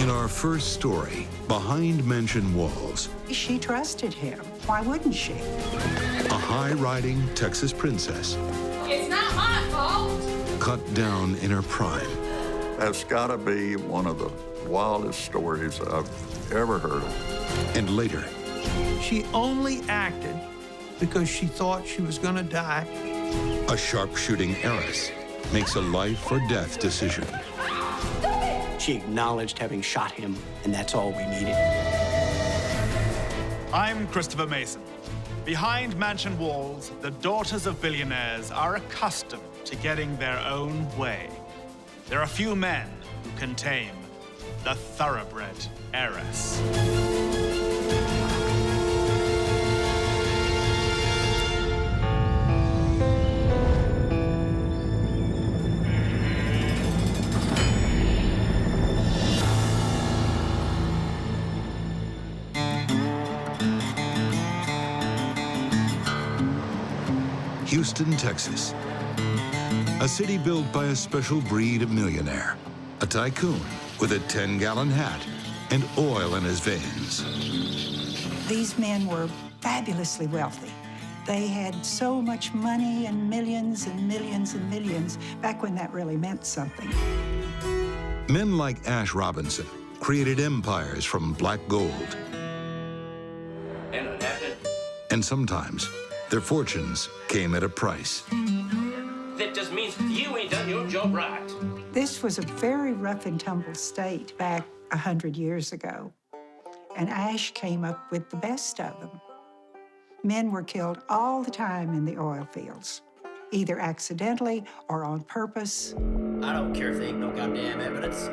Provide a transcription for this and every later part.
In our first story, Behind Mansion Walls, She trusted him. Why wouldn't she? a high-riding Texas princess It's not my fault. cut down in her prime. That's got to be one of the wildest stories I've ever heard of. And later, She only acted because she thought she was going to die. a sharpshooting heiress makes a life-or-death decision. She acknowledged having shot him, and that's all we needed. I'm Christopher Mason. Behind mansion walls, the daughters of billionaires are accustomed to getting their own way. There are few men who can tame the thoroughbred heiress. Houston, Texas. A city built by a special breed of millionaire, a tycoon with a 10-gallon hat and oil in his veins. These men were fabulously wealthy. They had so much money and millions and millions and millions back when that really meant something. Men like Ash Robinson created empires from black gold. And sometimes their fortunes came at a price. That just means you ain't done your job right. This was a very rough and tumble state back 100 years ago. And Ash came up with the best of them. Men were killed all the time in the oil fields, either accidentally or on purpose. I don't care if they ain't no goddamn evidence.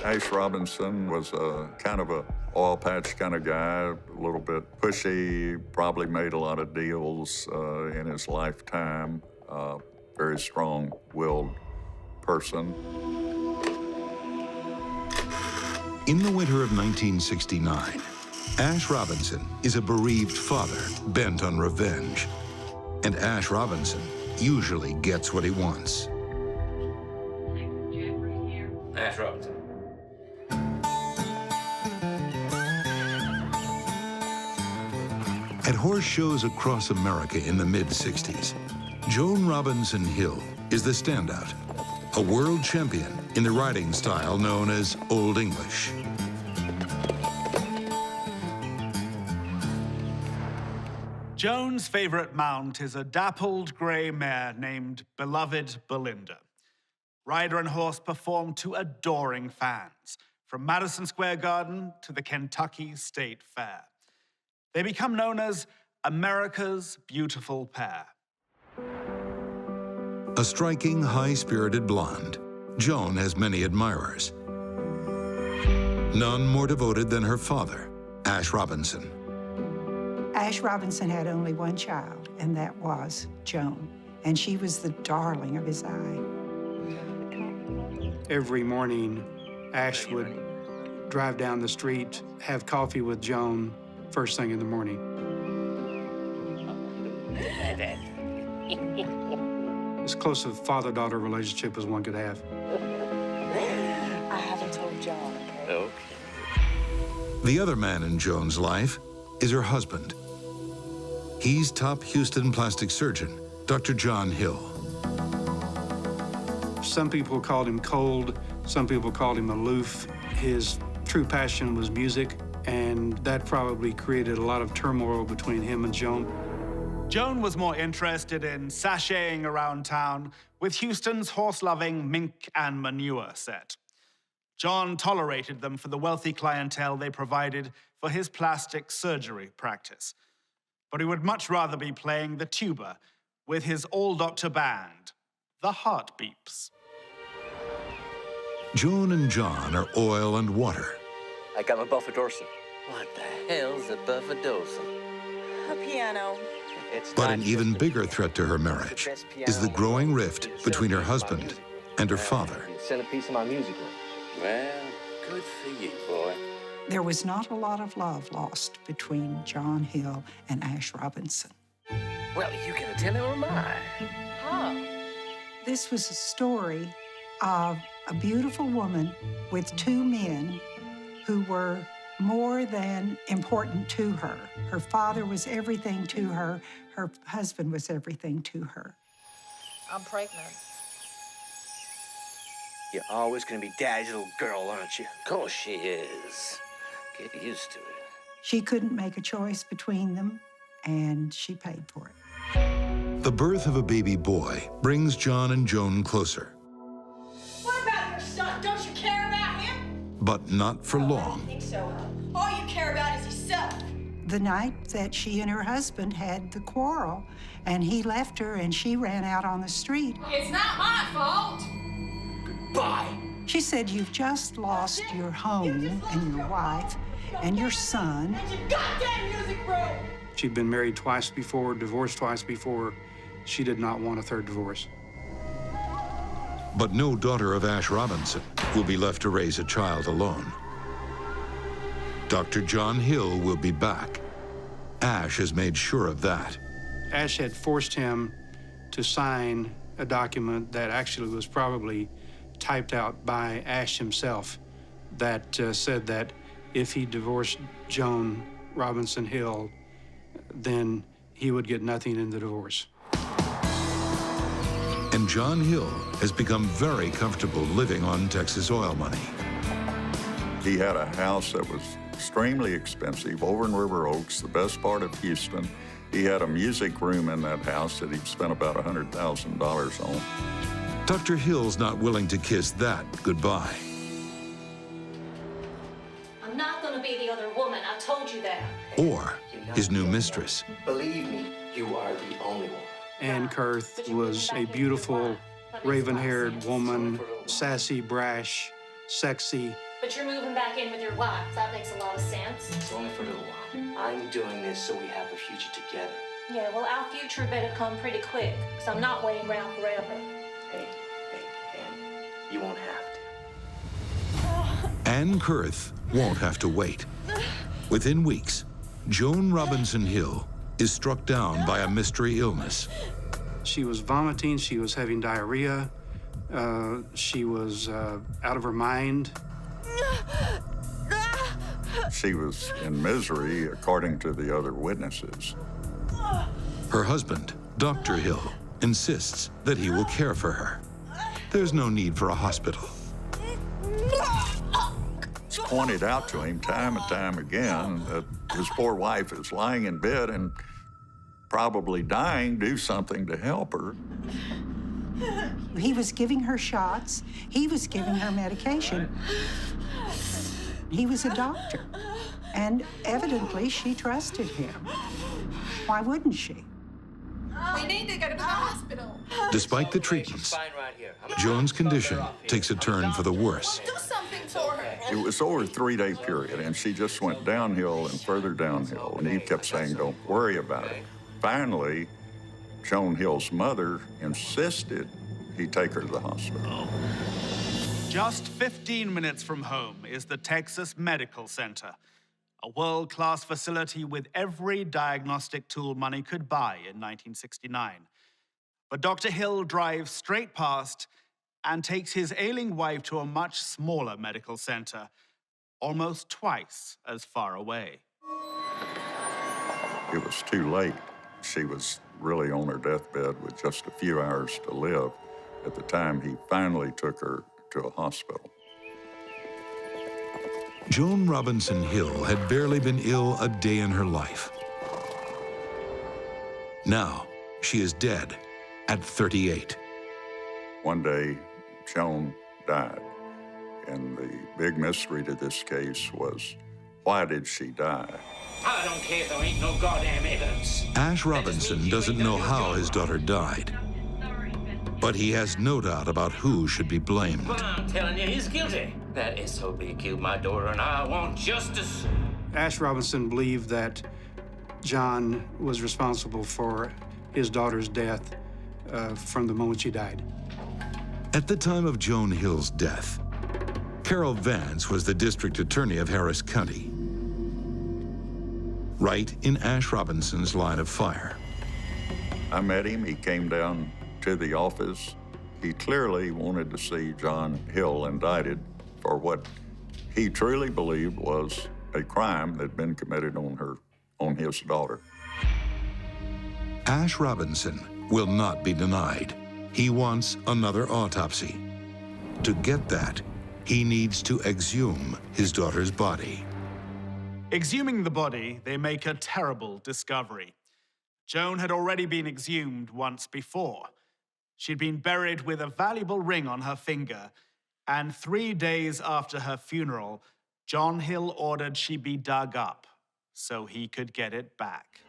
Ash Robinson was a kind of a oil patch kind of guy, a little bit pushy, probably made a lot of deals in his lifetime. Very strong-willed person. In the winter of 1969, Ash Robinson is a bereaved father bent on revenge. And Ash Robinson usually gets what he wants. Ash Robinson. At horse shows across America in the mid-60s, Joan Robinson Hill is the standout, a world champion in the riding style known as Old English. Joan's favorite mount is a dappled gray mare named Beloved Belinda. Rider and horse perform to adoring fans, from Madison Square Garden to the Kentucky State Fair. They become known as America's beautiful pair. A striking, high-spirited blonde, Joan has many admirers. None more devoted than her father, Ash Robinson. Ash Robinson had only one child, and that was Joan. And she was the darling of his eye. Every morning, Ash would drive down the street, have coffee with Joan first thing in the morning. As close a father-daughter relationship as one could have. I haven't told John, okay? Okay. The other man in Joan's life is her husband. He's top Houston plastic surgeon, Dr. Joan Hill. Some people called him cold, some people called him aloof. His true passion was music, and that probably created a lot of turmoil between him and Joan. Joan was more interested in sashaying around town with Houston's horse-loving mink and manure set. John tolerated them for the wealthy clientele they provided for his plastic surgery practice. But he would much rather be playing the tuba with his all-doctor band, the Heartbeeps. Joan and John are oil and water. I got my buffer dorsey. What the hell's a buffadosa? A piano. It's But not an just even a- bigger threat to her marriage is the growing rift between her husband and her father. Send a piece of my music. Well, good for you, boy. There was not a lot of love lost between Joan Hill and Ash Robinson. Well, you can tell him am I. Huh. This was a story of a beautiful woman with two men who were more than important to her. Her father was everything to her. Her husband was everything to her. I'm pregnant. You're always gonna be Daddy's little girl, aren't you? Of course she is. Get used to it. She couldn't make a choice between them, and she paid for it. The birth of a baby boy brings John and Joan closer, What about your son? Don't you care about him? but not for long. I think so. All you care about is yourself. The night that she and her husband had the quarrel, and he left her and she ran out on the street, It's not my fault. Bye. she said, "You've just lost your home and your wife and your son." And your goddamn music room. She'd been married twice before, divorced twice before. She did not want a third divorce. But no daughter of Ash Robinson will be left to raise a child alone. Dr. Joan Hill will be back. Ash has made sure of that. Ash had forced him to sign a document that actually was probably typed out by Ash himself that said that if he divorced Joan Robinson Hill, then he would get nothing in the divorce. And Joan Hill has become very comfortable living on Texas oil money. He had a house that was extremely expensive over in River Oaks, the best part of Houston. He had a music room in that house that he'd spent about $100,000 on. Dr. Hill's not willing to kiss that goodbye. I'm not gonna be the other woman, I told you that. Or his new mistress. Believe me, you are the only one. Ann Kurth was a beautiful, raven-haired woman, sassy, brash, sexy. But you're moving back in with your wife. That makes a lot of sense. It's only for a little while. I'm doing this so we have a future together. Yeah, well, our future better come pretty quick, because I'm not waiting around forever. Hey, Ann, you won't have to. Ann Kurth won't have to wait. Within weeks, Joan Robinson Hill is struck down by a mystery illness. She was vomiting, she was having diarrhea, she was out of her mind. She was in misery, according to the other witnesses. Her husband, Dr. Hill, insists that he will care for her. There's no need for a hospital. It's pointed out to him time and time again that his poor wife is lying in bed and probably dying. Do something to help her. He was giving her shots. He was giving her medication. He was a doctor, and evidently she trusted him. Why wouldn't she? We need to go to the hospital. Despite the treatments, Joan's condition takes a turn for the worse. Do something for her. It was over a 3-day period, and she just went downhill and further downhill. And he kept saying, "Don't worry about it." Finally, Joan Hill's mother insisted he take her to the hospital. Just 15 minutes from home is the Texas Medical Center, a world-class facility with every diagnostic tool money could buy in 1969. But Dr. Hill drives straight past and takes his ailing wife to a much smaller medical center, almost twice as far away. It was too late. She was really on her deathbed with just a few hours to live at the time he finally took her to a hospital. Joan Robinson Hill had barely been ill a day in her life. Now, she is dead at 38. One day, Joan died, and the big mystery to this case was, why did she die? I don't care if there ain't no goddamn evidence. Ash Robinson doesn't know how his daughter died, but he has no doubt about who should be blamed. Well, I'm telling you, he's guilty. That SOB killed my daughter, and I want justice. Ash Robinson believed that John was responsible for his daughter's death from the moment she died. At the time of Joan Hill's death, Carol Vance was the district attorney of Harris County, right in Ash Robinson's line of fire. I met him. He came down to the office. He clearly wanted to see Joan Hill indicted for what he truly believed was a crime that had been committed on his daughter. Ash Robinson will not be denied. He wants another autopsy. To get that, he needs to exhume his daughter's body. Exhuming the body, they make a terrible discovery. Joan had already been exhumed once before. She'd been buried with a valuable ring on her finger, and 3 days after her funeral, Joan Hill ordered she be dug up so he could get it back.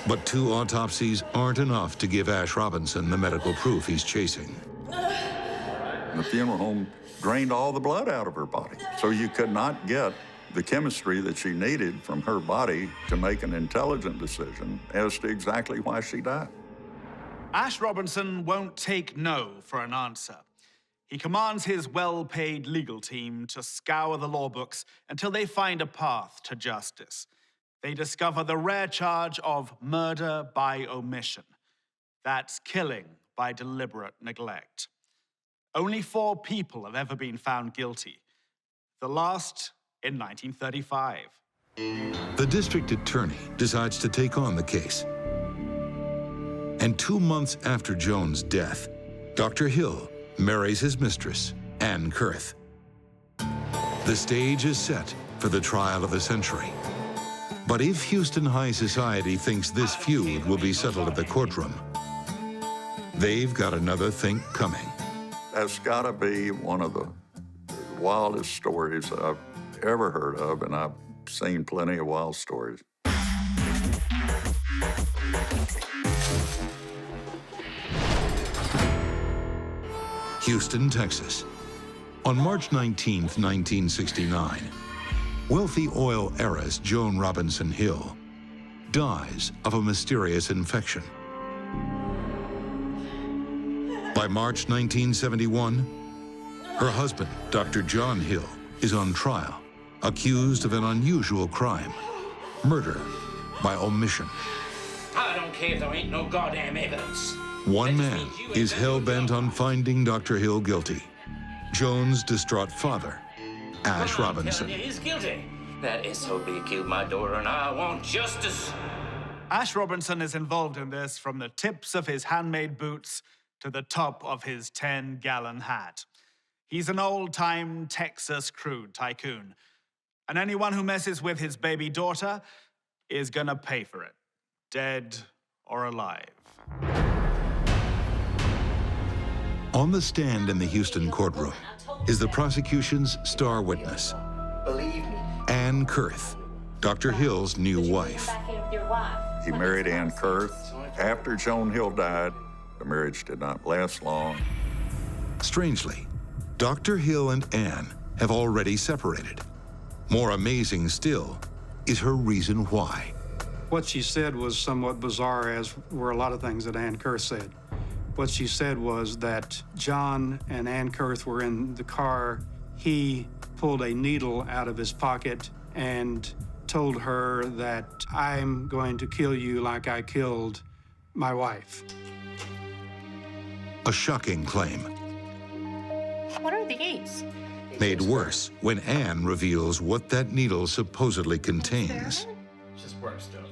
But 2 autopsies aren't enough to give Ash Robinson the medical proof he's chasing. The funeral home drained all the blood out of her body, so you could not get the chemistry that she needed from her body to make an intelligent decision as to exactly why she died. Ash Robinson won't take no for an answer. He commands his well-paid legal team to scour the law books until they find a path to justice. They discover the rare charge of murder by omission. That's killing by deliberate neglect. Only 4 people have ever been found guilty. The last in 1935. The district attorney decides to take on the case. And 2 months after Joan's death, Dr. Hill marries his mistress, Ann Kurth. The stage is set for the trial of the century. But if Houston high society thinks this feud will be settled at the courtroom, they've got another think coming. That's gotta be one of the wildest stories I've ever heard of, and I've seen plenty of wild stories. Houston, Texas. On March 19, 1969, wealthy oil heiress Joan Robinson Hill dies of a mysterious infection. By March 1971, her husband, Dr. Joan Hill, is on trial, accused of an unusual crime, murder by omission. I don't care if there ain't no goddamn evidence. One man is hell-bent on finding Dr. Hill guilty, Joan's distraught father, Ash Robinson. He's guilty. That SOB killed my daughter, and I want justice. Ash Robinson is involved in this from the tips of his handmade boots to the top of his 10-gallon hat. He's an old-time Texas crude tycoon, and anyone who messes with his baby daughter is gonna pay for it, dead or alive. On the stand in the Houston courtroom is the prosecution's star witness, Believe me. Ann Kurth, Dr. Hill's new wife. He married Ann Kurth. After Joan Hill died, the marriage did not last long. Strangely, Dr. Hill and Ann have already separated. More amazing still is her reason why. What she said was somewhat bizarre, as were a lot of things that Ann Kurth said. What she said was that John and Ann Kurth were in the car. He pulled a needle out of his pocket and told her that, "I'm going to kill you like I killed my wife." A shocking claim. What are these? Made worse when Ann reveals what that needle supposedly contains. Just work stuff.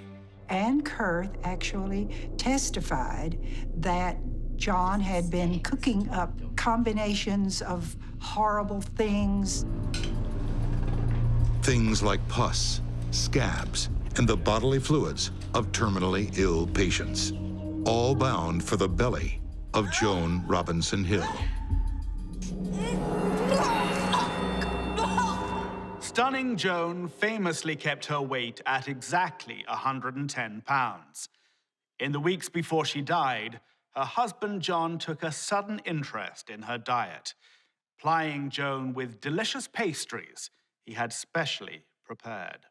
Ann Kurth actually testified that John had been cooking up combinations of horrible things. Things like pus, scabs, and the bodily fluids of terminally ill patients, all bound for the belly of Joan Robinson Hill. Stunning Joan famously kept her weight at exactly 110 pounds. In the weeks before she died, her husband John took a sudden interest in her diet, plying Joan with delicious pastries he had specially prepared.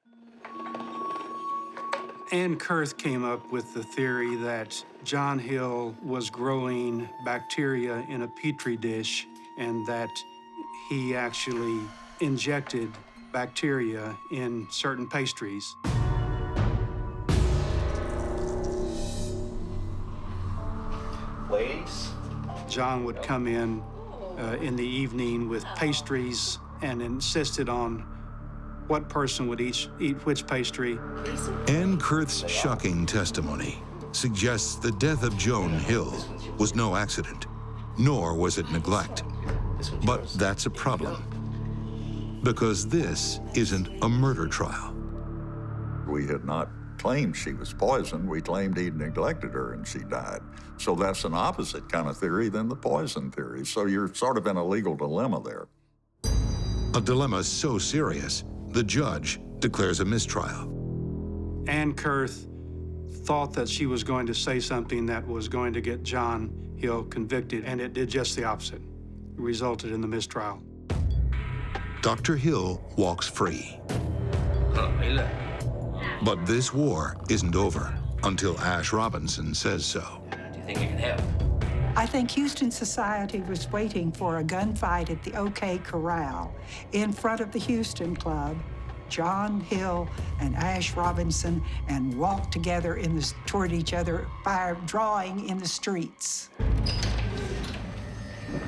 Ann Kurth came up with the theory that John Hill was growing bacteria in a petri dish and that he actually injected bacteria in certain pastries. Ladies, case. John would come in the evening with pastries and insisted on what person would eat which pastry. Ann Kurth's shocking testimony suggests the death of Joan Hill was no accident, nor was it neglect. But that's a problem, because this isn't a murder trial. We had not claimed she was poisoned. We claimed he'd neglected her and she died. So that's an opposite kind of theory than the poison theory. So you're sort of in a legal dilemma there. A dilemma so serious, the judge declares a mistrial. Ann Kurth thought that she was going to say something that was going to get John Hill convicted, and it did just the opposite. It resulted in the mistrial. Dr. Hill walks free. But this war isn't over until Ash Robinson says so. Do you think you can help? I think Houston society was waiting for a gunfight at the OK Corral in front of the Houston Club. John Hill and Ash Robinson and walked together toward each other by drawing in the streets.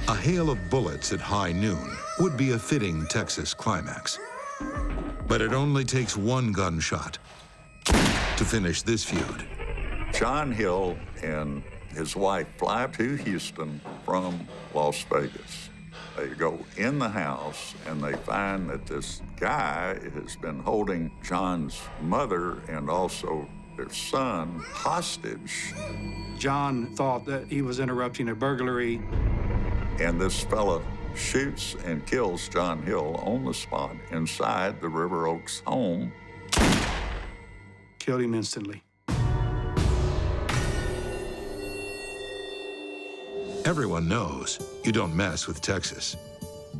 A hail of bullets at high noon would be a fitting Texas climax. But it only takes one gunshot to finish this feud. John Hill and his wife fly to Houston from Las Vegas. They go in the house and they find that this guy has been holding John's mother and also their son hostage. John thought that he was interrupting a burglary. And this fella shoots and kills John Hill on the spot inside the River Oaks home. Killed him instantly. Everyone knows you don't mess with Texas.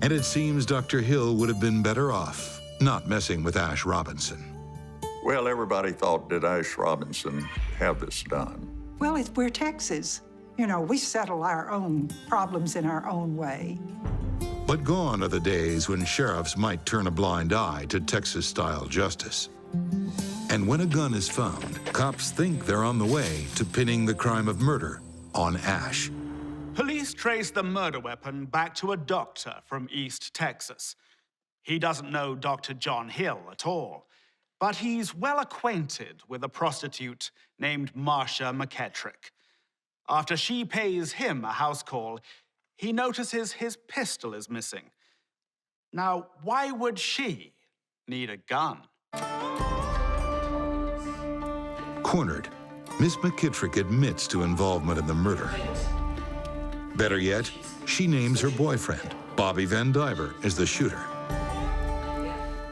And it seems Dr. Hill would have been better off not messing with Ash Robinson. Well, everybody thought, did Ash Robinson have this done? Well, we're Texas. You know, we settle our own problems in our own way. But gone are the days when sheriffs might turn a blind eye to Texas-style justice. And when a gun is found, cops think they're on the way to pinning the crime of murder on Ash. Police trace the murder weapon back to a doctor from East Texas. He doesn't know Dr. Joan Hill at all, but he's well acquainted with a prostitute named Marcia McKettrick. After she pays him a house call, he notices his pistol is missing. Now, why would she need a gun? Cornered, Miss McKittrick admits to involvement in the murder. Better yet, she names her boyfriend, Bobby Van Diver, as the shooter.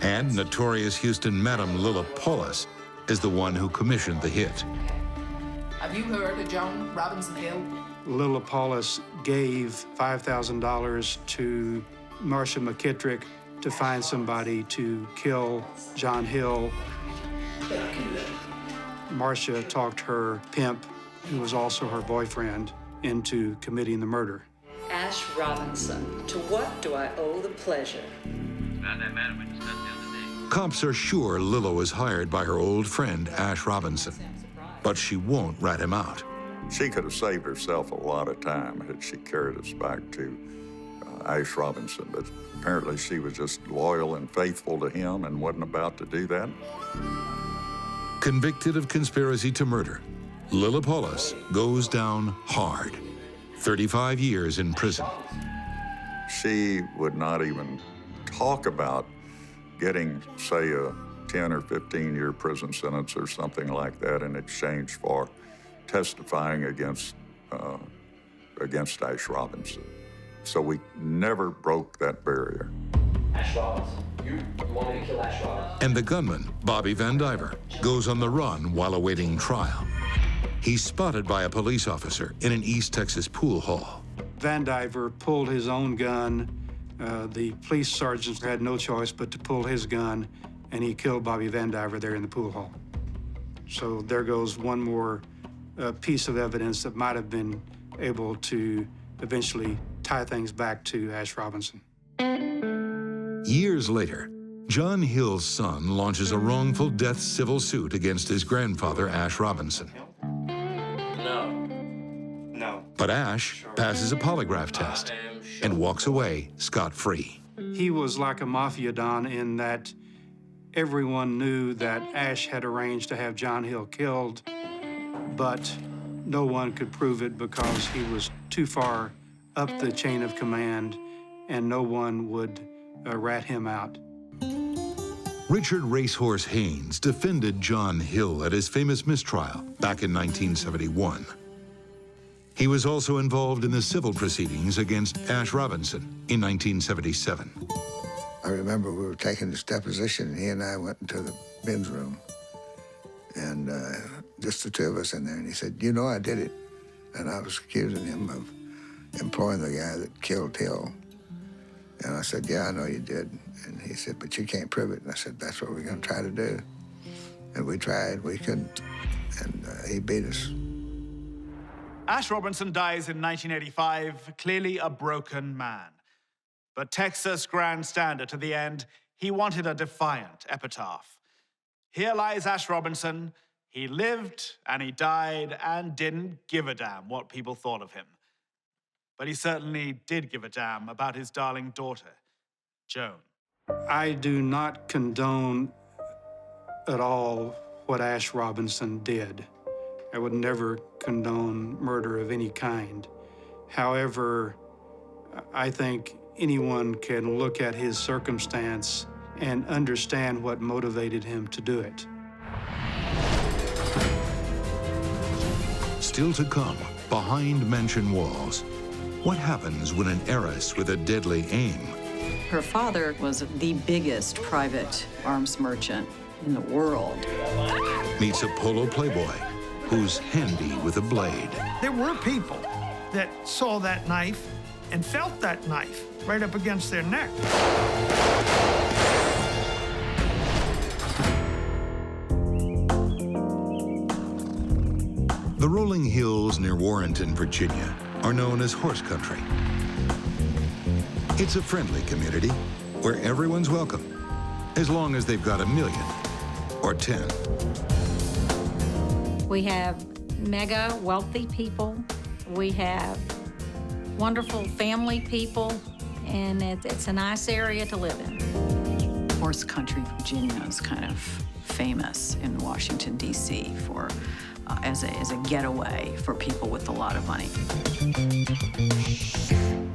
And notorious Houston Madam Lilla Paulus is the one who commissioned the hit. Have you heard of Joan Robinson Hill? Lilla Paulus gave $5,000 to Marcia McKittrick to find somebody to kill John Hill. Marcia talked her pimp, who was also her boyfriend, into committing the murder. Ash Robinson, to what do I owe the pleasure? Cops are sure Lilla was hired by her old friend, Ash Robinson, but she won't rat him out. She could have saved herself a lot of time had she carried us back to Ash Robinson, but apparently she was just loyal and faithful to him and wasn't about to do that. Convicted of conspiracy to murder, Lilla Paulus goes down hard. 35 years in prison. She would not even talk about getting, say, a 10 or 15-year prison sentence or something like that in exchange for testifying against Ash Robinson. So we never broke that barrier. Ash Robinson. You wanted to kill Ash Robinson. And the gunman, Bobby Van Diver, goes on the run while awaiting trial. He's spotted by a police officer in an East Texas pool hall. Van Diver pulled his own gun. The police sergeant had no choice but to pull his gun, and he killed Bobby Van Diver there in the pool hall. So there goes one more piece of evidence that might have been able to eventually tie things back to Ash Robinson. Years later, John Hill's son launches a wrongful death civil suit against his grandfather, Ash Robinson. No. But Ash passes a polygraph test and walks away scot-free. He was like a mafia don in that everyone knew that Ash had arranged to have Joan Hill killed, but no one could prove it because he was too far up the chain of command, and no one would rat him out. Richard Racehorse Haynes defended Joan Hill at his famous mistrial back in 1971. He was also involved in the civil proceedings against Ash Robinson in 1977. I remember we were taking this deposition. He and I went into the men's room, and just the two of us in there. And he said, "You know I did it." And I was accusing him of employing the guy that killed Hill. And I said, "Yeah, I know you did." And he said, "But you can't prove it." And I said, "That's what we're going to try to do." And we tried. We couldn't. And he beat us. Ash Robinson dies in 1985, clearly a broken man. But Texas grandstander to the end, he wanted a defiant epitaph. Here lies Ash Robinson. He lived and he died and didn't give a damn what people thought of him. But he certainly did give a damn about his darling daughter, Joan. I do not condone at all what Ash Robinson did. I would never condone murder of any kind. However, I think anyone can look at his circumstance and understand what motivated him to do it. Still to come, behind mansion walls. What happens when an heiress with a deadly aim Her father was the biggest private arms merchant in the world. meets a polo playboy who's handy with a blade? There were people that saw that knife and felt that knife right up against their neck. The rolling hills near Warrenton, Virginia, are known as horse country. It's a friendly community where everyone's welcome, as long as they've got $1 million or 10. We have mega wealthy people. We have wonderful family people, and it's a nice area to live in. Horse country Virginia is kind of famous in Washington, D.C. for as a getaway for people with a lot of money.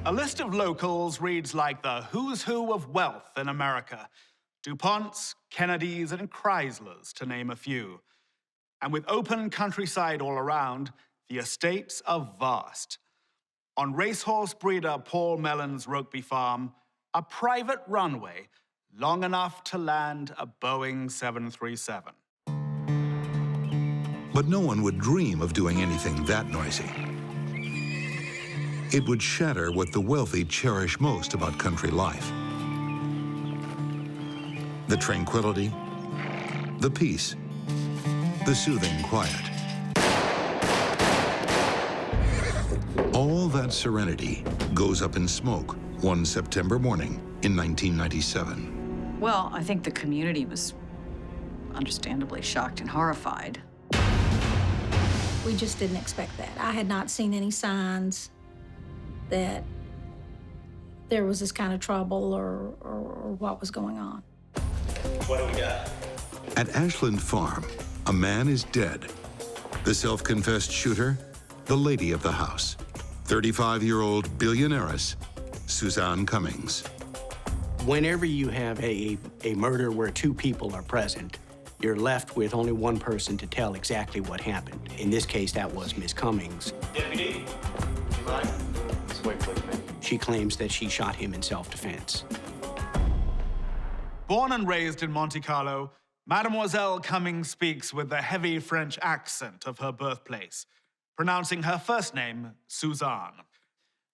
A list of locals reads like the who's who of wealth in America. DuPonts, Kennedys, and Chryslers, to name a few. And with open countryside all around, the estates are vast. On racehorse breeder Paul Mellon's Rokeby farm, a private runway long enough to land a Boeing 737. But no one would dream of doing anything that noisy. It would shatter what the wealthy cherish most about country life. The tranquility, the peace, the soothing quiet. All that serenity goes up in smoke one September morning in 1997. Well, I think the community was understandably shocked and horrified. We just didn't expect that. I had not seen any signs that there was this kind of trouble or what was going on. What do we got? At Ashland Farm, a man is dead. The self-confessed shooter, the lady of the house, 35-year-old billionairess, Suzanne Cummings. Whenever you have a murder where two people are present, you're left with only one person to tell exactly what happened. In this case, that was Miss Cummings. Deputy, do you mind? Just wait, please, man. She claims that she shot him in self-defense. Born and raised in Monte Carlo, Mademoiselle Cummings speaks with the heavy French accent of her birthplace, pronouncing her first name Suzanne.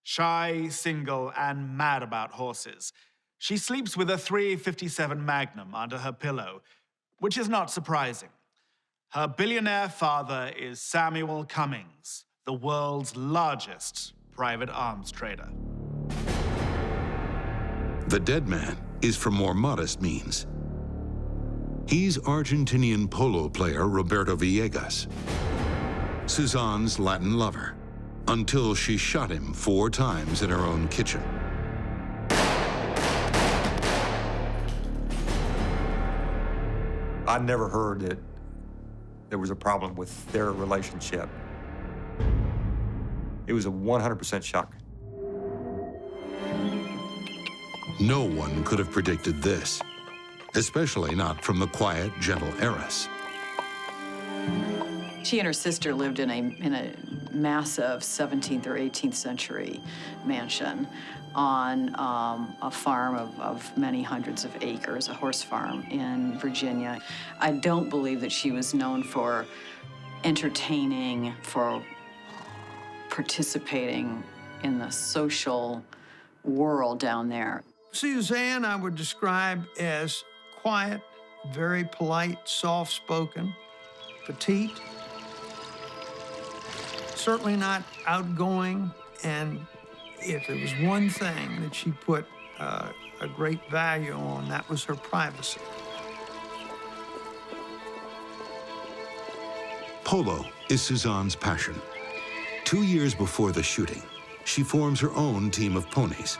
Shy, single, and mad about horses, she sleeps with a .357 Magnum under her pillow, which is not surprising. Her billionaire father is Samuel Cummings, the world's largest private arms trader. The dead man is from more modest means. He's Argentinian polo player Roberto Villegas, Suzanne's Latin lover, until she shot him 4 times in her own kitchen. I never heard that there was a problem with their relationship. It was a 100% shock. No one could have predicted this, especially not from the quiet, gentle heiress. She and her sister lived in a massive 17th or 18th century mansion on a farm of many hundreds of acres, a horse farm in Virginia. I don't believe that she was known for entertaining, for participating in the social world down there. Suzanne, I would describe as quiet, very polite, soft-spoken, petite, certainly not outgoing, and if there was one thing that she put a great value on, that was her privacy. Polo is Suzanne's passion. 2 years before the shooting, she forms her own team of ponies.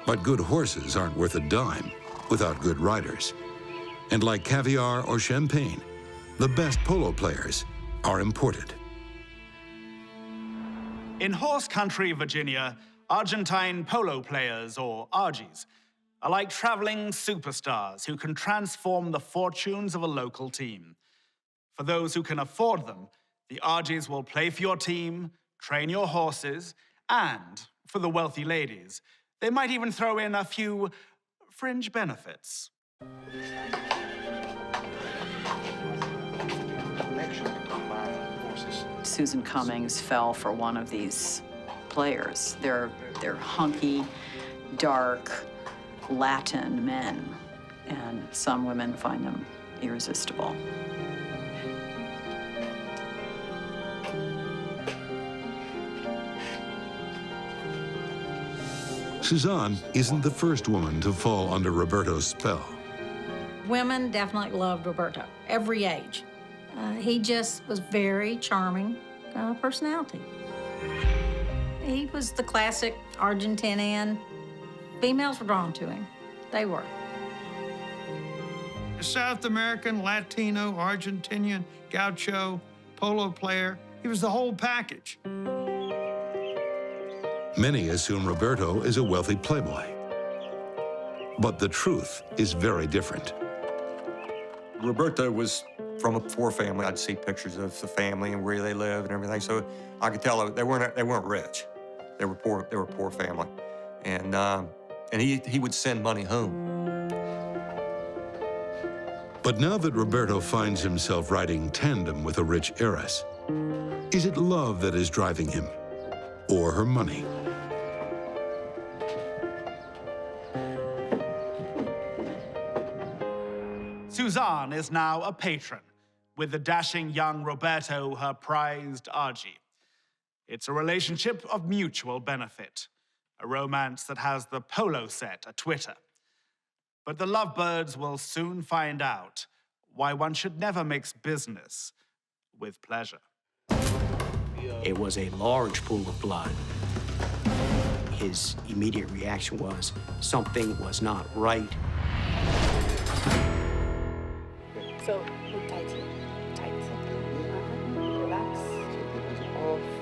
But good horses aren't worth a dime without good riders. And like caviar or champagne, the best polo players are imported. In horse country Virginia, Argentine polo players, or Argies, are like traveling superstars who can transform the fortunes of a local team. For those who can afford them, the Argies will play for your team, train your horses, and for the wealthy ladies, they might even throw in a few fringe benefits. Susan Cummings fell for one of these players. They're hunky, dark, Latin men, and some women find them irresistible. Suzanne isn't the first woman to fall under Roberto's spell. Women definitely loved Roberto, every age. He just was very charming personality. He was the classic Argentinian. Females were drawn to him. They were. A South American, Latino, Argentinian, gaucho, polo player. He was the whole package. Many assume Roberto is a wealthy playboy. But the truth is very different. Roberto was from a poor family. I'd see pictures of the family and where they lived and everything, so I could tell they weren't rich. They were poor. They were a poor family, and he would send money home. But now that Roberto finds himself riding tandem with a rich heiress, is it love that is driving him, or her money? Suzanne is now a patron, with the dashing young Roberto her prized Argie. It's a relationship of mutual benefit, a romance that has the polo set a Twitter. But the lovebirds will soon find out why one should never mix business with pleasure. It was a large pool of blood. His immediate reaction was something was not right. So, hold tight here. Tight. Relax.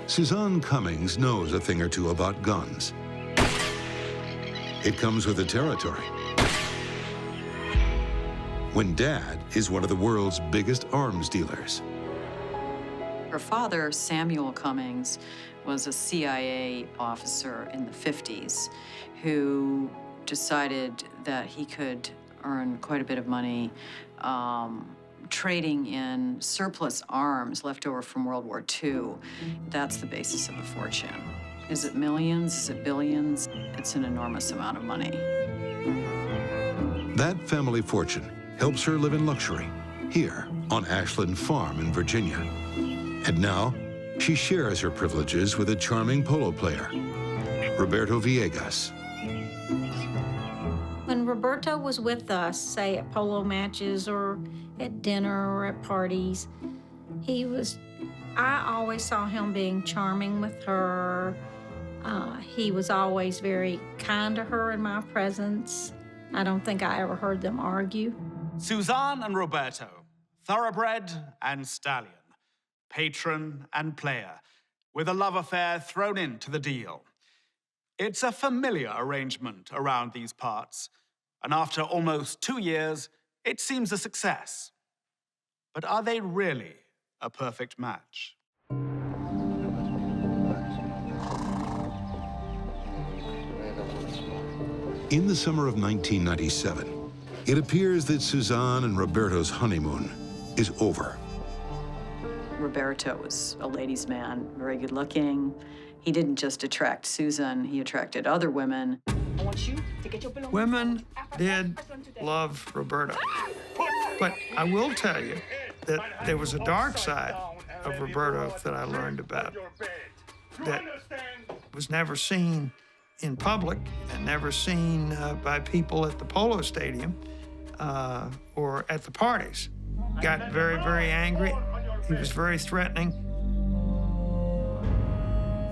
Suzanne Cummings knows a thing or two about guns. It comes with the territory. When Dad is one of the world's biggest arms dealers. Her father, Samuel Cummings, was a CIA officer in the 50s who decided that he could earn quite a bit of money trading in surplus arms left over from World War II. That's the basis of the fortune. Is it millions? Is it billions? It's an enormous amount of money. That family fortune helps her live in luxury here on Ashland Farm in Virginia. And now, she shares her privileges with a charming polo player, Roberto Villegas. When Roberto was with us, say at polo matches or at dinner or at parties, he was I always saw him being charming with her. He was always very kind to her in my presence. I don't think I ever heard them argue. Suzanne and Roberto, thoroughbred and stallion, patron and player, with a love affair thrown into the deal. It's a familiar arrangement around these parts, and after almost 2 years, it seems a success. But are they really a perfect match? In the summer of 1997, it appears that Suzanne and Roberto's honeymoon is over. Roberto was a ladies' man, very good looking. He didn't just attract Susan, he attracted other women. I want you to get your belongings. Women did love Roberto. But I will tell you that there was a dark side of Roberto that I learned about that was never seen in public and never seen by people at the polo stadium or at the parties. Got very, very angry. He was very threatening.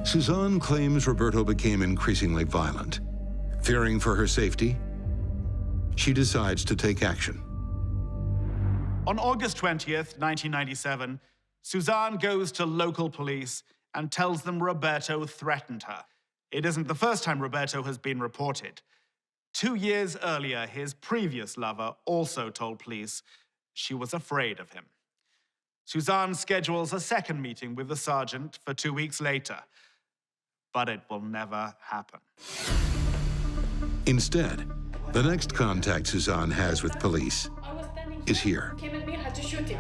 Suzanne claims Roberto became increasingly violent. Fearing for her safety, she decides to take action. On August 20th, 1997, Suzanne goes to local police and tells them Roberto threatened her. It isn't the first time Roberto has been reported. 2 years earlier, his previous lover also told police she was afraid of him. Suzanne schedules a second meeting with the sergeant for 2 weeks later, but it will never happen. Instead, the next contact Suzanne has with police is here,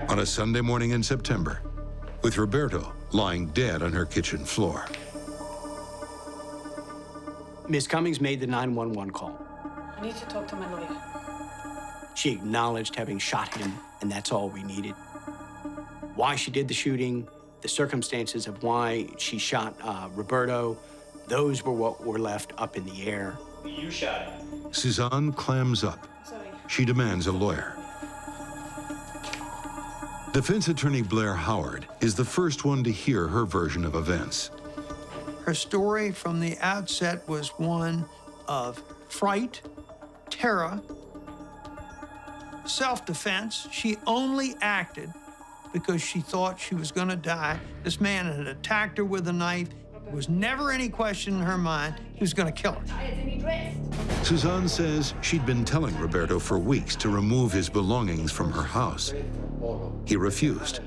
on a Sunday morning in September, with Roberto lying dead on her kitchen floor. Ms. Cummings made the 911 call. I need to talk to my lawyer. She acknowledged having shot him, and that's all we needed. Why she did the shooting, the circumstances of why she shot Roberto, those were what were left up in the air. You shot him. Suzanne clams up. She demands a lawyer. Defense attorney Blair Howard is the first one to hear her version of events. Her story from the outset was one of fright, terror, self-defense. She only acted because she thought she was going to die. This man had attacked her with a knife. There was never any question in her mind he was going to kill her. Suzanne says she'd been telling Roberto for weeks to remove his belongings from her house. He refused,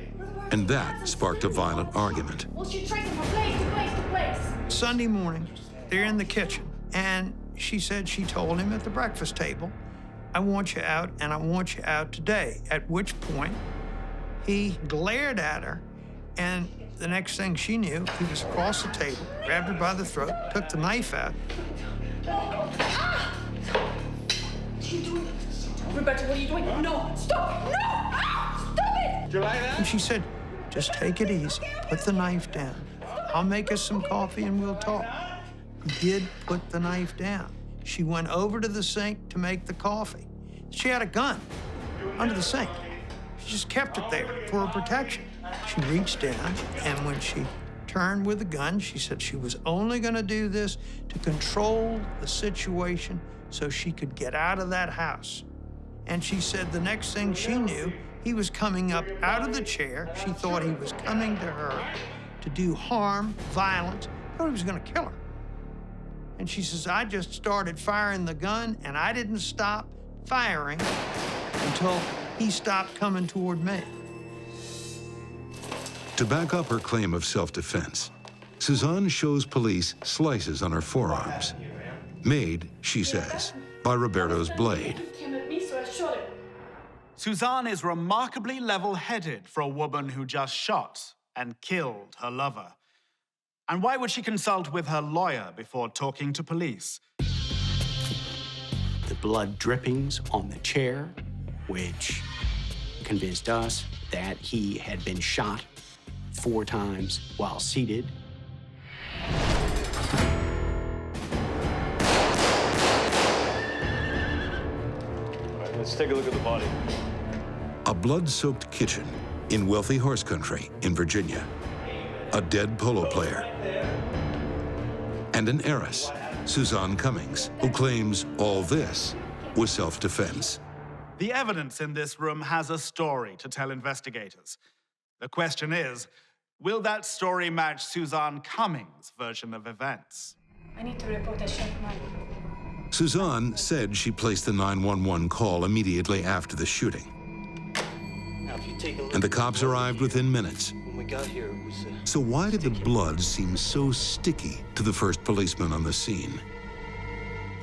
and that sparked a violent argument. Well, she traced him from place to place to place. Sunday morning, they're in the kitchen, and she said she told him at the breakfast table, I want you out, and I want you out today, at which point he glared at her, and the next thing she knew, he was across the table, grabbed her by the throat, took the knife out. Roberto, what are you doing? No, stop! No! Ah, stop it! Do you like that? And she said, just take it easy, put the knife down. I'll make us some coffee and we'll talk. He did put the knife down. She went over to the sink to make the coffee. She had a gun under the sink. She just kept it there for her protection. She reached down, and when she turned with the gun, she said she was only going to do this to control the situation so she could get out of that house. And she said the next thing she knew, he was coming up out of the chair. She thought he was coming to her to do harm, violence, thought he was going to kill her. And she says, I just started firing the gun, and I didn't stop firing until he stopped coming toward me. To back up her claim of self-defense, Suzanne shows police slices on her forearms, made, she says, by Roberto's blade. Came at me, so I shot him. Suzanne is remarkably level-headed for a woman who just shot and killed her lover. And why would she consult with her lawyer before talking to police? The blood drippings on the chair, which convinced us that he had been shot 4 times while seated. All right, let's take a look at the body. A blood-soaked kitchen in wealthy horse country in Virginia. a dead polo player, and an heiress, Suzanne Cummings, who claims all this was self-defense. The evidence in this room has a story to tell investigators. The question is, will that story match Suzanne Cummings' version of events? I need to report a shot man. Suzanne said she placed the 911 call immediately after the shooting. Now, if you take a look, And the cops arrived within minutes. when we got here, it was So why did the blood seem so sticky to the first policeman on the scene?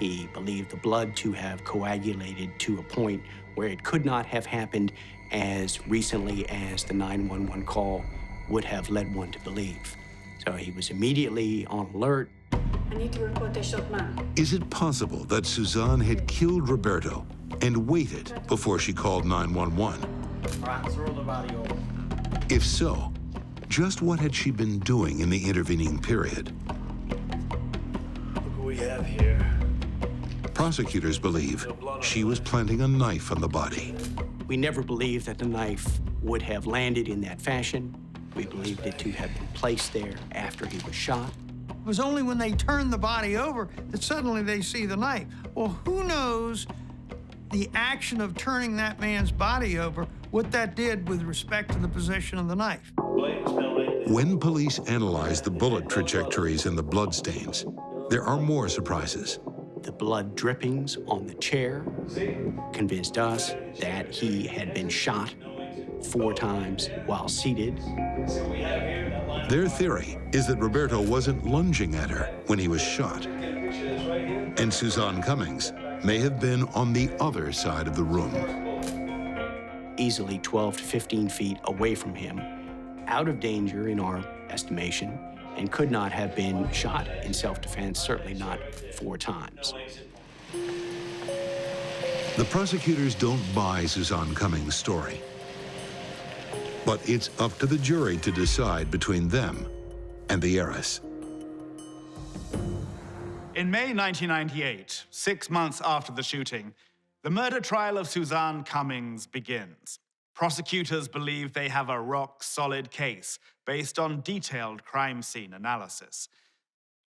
He believed the blood to have coagulated to a point where it could not have happened as recently as the 911 call would have led one to believe. So he was immediately on alert. I need to report a shot man. Is it possible that Suzanne had killed Roberto and waited before she called 911? All right, throw the body over. If so, just what had she been doing in the intervening period? Look what we have here. Prosecutors believe she was planting a knife on the body. We never believed that the knife would have landed in that fashion. We believed it to have been placed there after he was shot. It was only when they turned the body over that suddenly they see the knife. Well, who knows the action of turning that man's body over, what that did with respect to the position of the knife. When police analyzed the bullet trajectories and the bloodstains, there are more surprises. The blood drippings on the chair convinced us that he had been shot 4 times while seated. Their theory is that Roberto wasn't lunging at her when he was shot. And Suzanne Cummings may have been on the other side of the room. Easily 12 to 15 feet away from him, out of danger in our estimation, and could not have been shot in self-defense, certainly not 4 times. The prosecutors don't buy Suzanne Cummings' story. But it's up to the jury to decide between them and the heiress. In May 1998, 6 months after the shooting, the murder trial of Suzanne Cummings begins. Prosecutors believe they have a rock-solid case based on detailed crime scene analysis.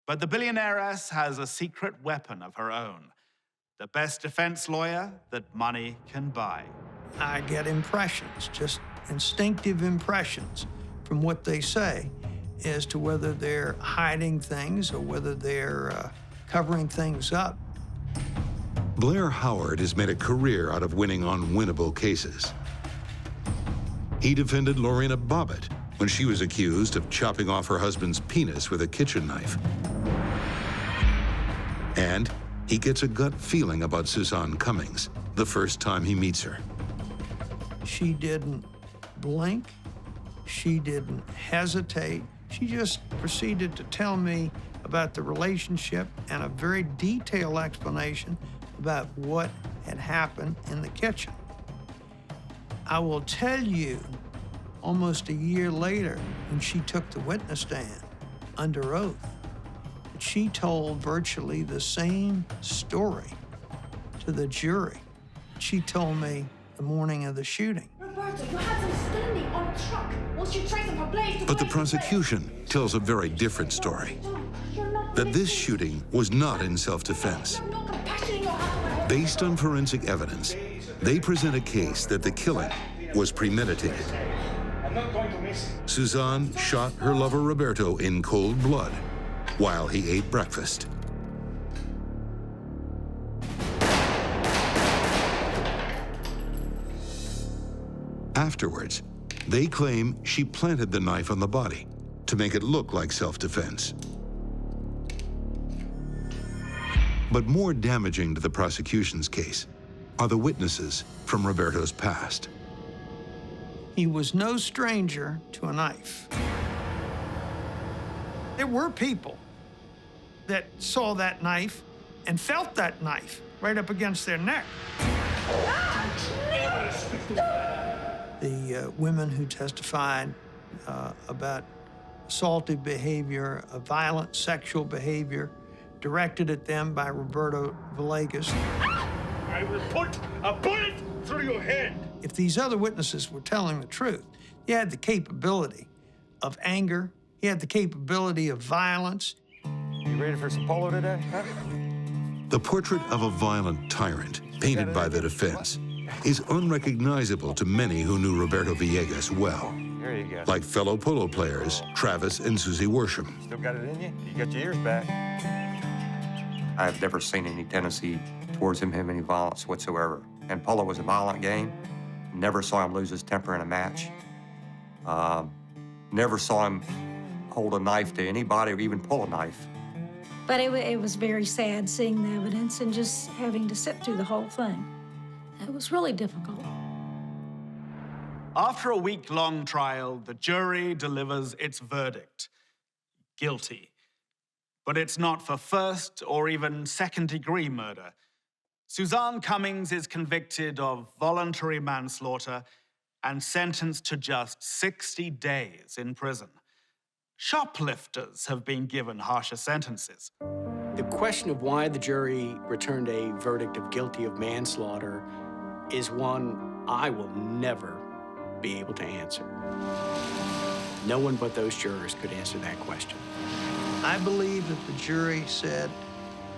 But the billionaireess has a secret weapon of her own, the best defense lawyer that money can buy. I get impressions, just instinctive impressions from what they say as to whether they're hiding things or whether they're covering things up. Blair Howard has made a career out of winning unwinnable cases. He defended Lorena Bobbitt when she was accused of chopping off her husband's penis with a kitchen knife. And he gets a gut feeling about Suzanne Cummings the first time he meets her. She didn't blink. She didn't hesitate. She just proceeded to tell me about the relationship and a very detailed explanation about what had happened in the kitchen. I will tell you, almost a year later, when she took the witness stand under oath, that she told virtually the same story to the jury she told me the morning of the shooting. Roberto, you had them standing on a truck. Once you trace them from place to But the place. prosecution tells a very different story. That this shooting was not in self-defense. Based on forensic evidence, they present a case that the killing was premeditated. I'm not going to miss it. Suzanne shot her lover Roberto in cold blood while he ate breakfast. Afterwards, they claim she planted the knife on the body to make it look like self-defense. But more damaging to the prosecution's case are the witnesses from Roberto's past. He was no stranger to a knife. There were people that saw that knife and felt that knife right up against their neck. The women who testified about assaultive behavior, violent sexual behavior directed at them by Roberto Villegas. I will put a bullet through your head. If these other witnesses were telling the truth, he had the capability of anger, He had the capability of violence. You ready for some polo today? Huh? The portrait of a violent tyrant, painted by the defense, is unrecognizable to many who knew Roberto Villegas well. There you go. Like fellow polo players, Travis and Susie Worsham. Still got it in you? You got your ears back. I've never seen any tendency towards him having any violence whatsoever. And polo was a violent game. Never saw him lose his temper in a match. Never saw him hold a knife to anybody or even pull a knife. But it was very sad seeing the evidence and just having to sit through the whole thing. It was really difficult. After a week-long trial, the jury delivers its verdict: guilty. But it's not for first or even second-degree murder. Suzanne Cummings is convicted of voluntary manslaughter and sentenced to just 60 days in prison. Shoplifters have been given harsher sentences. The question of why the jury returned a verdict of guilty of manslaughter is one I will never be able to answer. No one but those jurors could answer that question. I believe that the jury said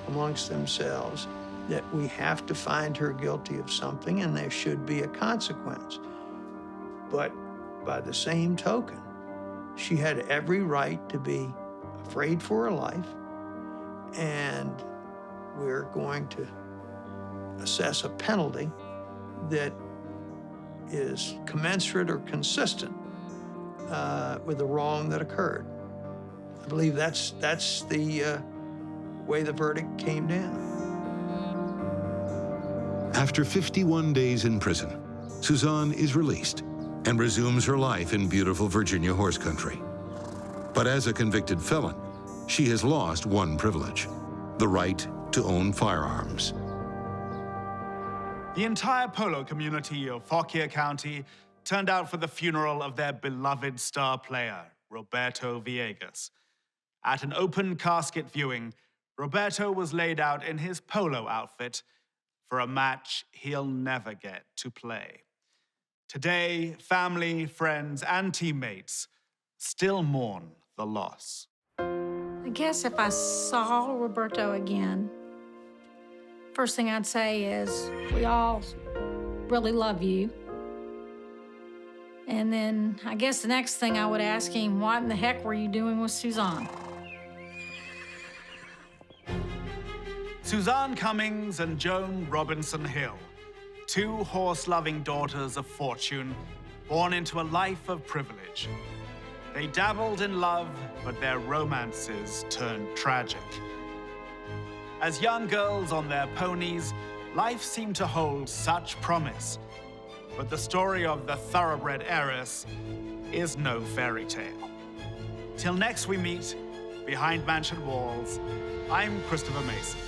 amongst themselves that we have to find her guilty of something and there should be a consequence. But by the same token, she had every right to be afraid for her life, and we're going to assess a penalty that is commensurate or consistent with the wrong that occurred. I believe that's the way the verdict came down. After 51 days in prison, Suzanne is released and resumes her life in beautiful Virginia horse country. But as a convicted felon, she has lost one privilege: the right to own firearms. The entire polo community of Fauquier County turned out for the funeral of their beloved star player, Roberto Villegas. At an open casket viewing, Roberto was laid out in his polo outfit for a match he'll never get to play. Today, family, friends, and teammates still mourn the loss. I guess if I saw Roberto again, first thing I'd say is, we all really love you. And then I guess the next thing I would ask him, what in the heck were you doing with Suzanne? Suzanne Cummings and Joan Robinson Hill, two horse-loving daughters of fortune, born into a life of privilege. They dabbled in love, but their romances turned tragic. As young girls on their ponies, life seemed to hold such promise. But the story of the thoroughbred heiress is no fairy tale. Till next we meet, behind mansion walls, I'm Christopher Mason.